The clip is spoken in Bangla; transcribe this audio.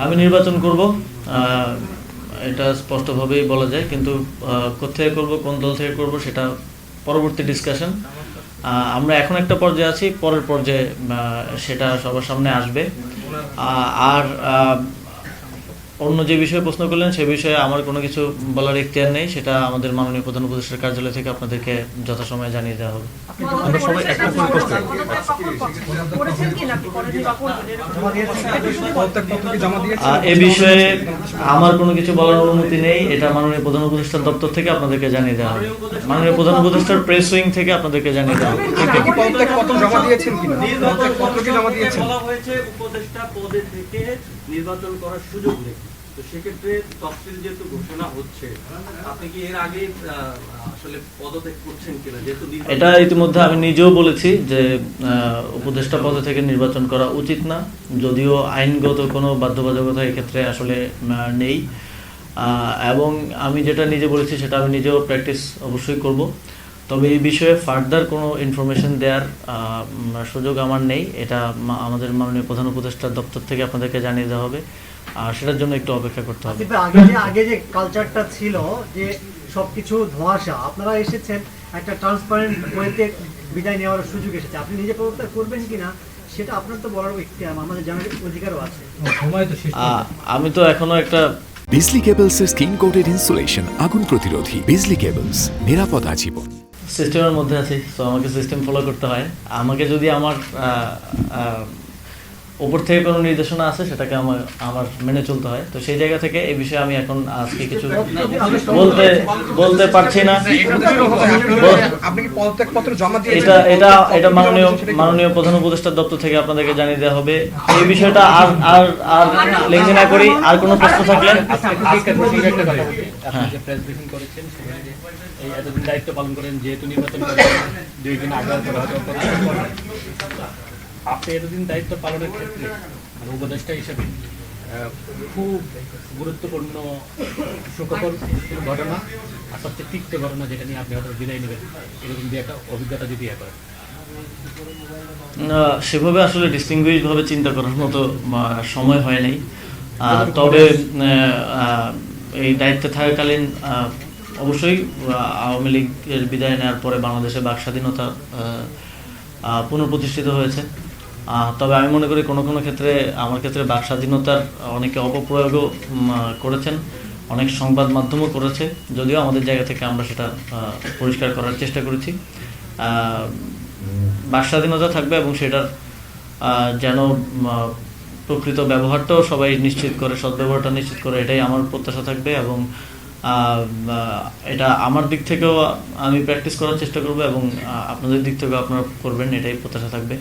আমি নির্বাচন করব, এটা স্পষ্টভাবেই বলা যায়, কিন্তু কোথায় করব, কোন দল থেকে করব, সেটা পরবর্তী ডিসকাশন। আমরা এখন একটা পর্যায়ে আছি, পরের পর্যায়ে সেটা সবার সামনে আসবে। আর অন্য যে বিষয়ে প্রশ্ন করলেন সে বিষয়ে আমার কোনো কিছু বলার ইখতিয়ার নেই, সেটা আমাদের মাননীয় প্রধান উপদেষ্টার কার্যালয় থেকে আপনাদেরকে যথাসময়ে জানিয়ে দেওয়া হবে। এ বিষয়ে আমার কোনো কিছু বলার অনুমতি নেই, এটা মাননীয় প্রধান উপদেষ্টার দপ্তর থেকে আপনাদেরকে জানিয়ে দেওয়া হবে, মাননীয় প্রধান উপদেষ্টার প্রেস উইং থেকে আপনাদেরকে জানিয়ে দেওয়া হবে। উপদেষ্টা পদে থেকে নির্বাচন করার সুযোগ নেই, তো সেক্ষেত্রে তফসিল যেহেতু ঘোষণা হচ্ছে, আপনি কি এর আগে আসলে পদত্যাগ করছেন কিনা? যেহেতু এটা ইতিমধ্যে আমি নিজেও বলেছি যে উপদেষ্টা পদে থেকে নির্বাচন করা উচিত না, যদিও আইনগত কোনো বাধ্যবাধকতা এক্ষেত্রে আসলে নেই। এবং আমি যেটা নিজে বলেছি সেটা আমি নিজেও প্র্যাকটিস অবশ্যই করব, তবে এই বিষয়ে ফার্দার কোনো ইনফরমেশন দেওয়ার সুযোগ আমার নেই। এটা আমাদের মাননীয় প্রধান উপদেষ্টার দপ্তর থেকে আপনাদেরকে জানিয়ে দেওয়া হবে, আর সেটার জন্য একটু অপেক্ষা করতে হবে। আগে যে কালচারটা ছিল যে সবকিছু ধোঁয়াশা, আপনারা এসেছেন একটা ট্রান্সপারেন্ট ওয়েতে বিদায় নেওয়ার সুযোগ এসেছে, আপনি নিজে পদত্যাগ করবেন কিনা সেটা আপনার তো বলার আমাদের জানার অধিকারও আছে। আমি তো এখনো একটা বিজলি কেবলস এর স্কিন কোটেড ইনসুলেশন আগুন প্রতিরোধী। বিজলি কেবলস, নিরাপদ আজীবন। সিস্টেমের মধ্যে আছি, তো আমাকে সিস্টেম ফলো করতে হয়। আমাকে যদি আমার উপর থেকে কোনো নির্দেশনা আছে সেটাকে আমার মেনে চলতে হয়, তো সেই জায়গা থেকে এই বিষয়ে আমি এখন আজকে কিছু বলতে পারছি না। এটা মাননীয় প্রধান উপদেষ্টার দপ্তর থেকে আপনাদেরকে জানিয়ে দেওয়া হবে। এই বিষয়টা আর লেনদেন না করি। আর কোনো প্রশ্ন থাকলে এতদিন দায়িত্ব পালন করেন, যেহেতু নির্বাচন দুই দিন আগে আপনি এতদিন দায়িত্ব পালনের ক্ষেত্রে মানে উপদেষ্টা হিসেবে খুব গুরুত্বপূর্ণ সুখকর ঘটনা আর সবচেয়ে তিক্ত ঘটনা যেটা নিয়ে আপনি হয়তো বিদায় নেবেন, এরকম দিয়ে একটা অভিজ্ঞতা যদি করেন। সেভাবে আসলে ডিস্টিংগুইশ ভাবে চিন্তা করার মতো সময় হয় নাই, তবে এই দায়িত্বে থাকাকালীন অবশ্যই আওয়ামী লীগের বিদায় নেওয়ার পরে বাংলাদেশে বাক স্বাধীনতা পুনঃপ্রতিষ্ঠিত হয়েছে। তবে আমি মনে করি কোনো কোনো ক্ষেত্রে, আমার ক্ষেত্রে বাক স্বাধীনতার অনেকে অপপ্রয়োগও করেছেন, অনেক সংবাদ মাধ্যমও করেছে, যদিও আমাদের জায়গা থেকে আমরা সেটা পরিষ্কার করার চেষ্টা করেছি। বাক স্বাধীনতা থাকবে এবং সেটার যেন প্রকৃত ব্যবহারটাও সবাই নিশ্চিত করে, সদ্ব্যবহারটা নিশ্চিত করে, এটাই আমার প্রত্যাশা থাকবে। এবং এটা আমার দিক থেকেও আমি প্র্যাকটিস করার চেষ্টা করব এবং আপনাদের দিক থেকেও আপনারা করবেন, এটাই প্রত্যাশা থাকবে।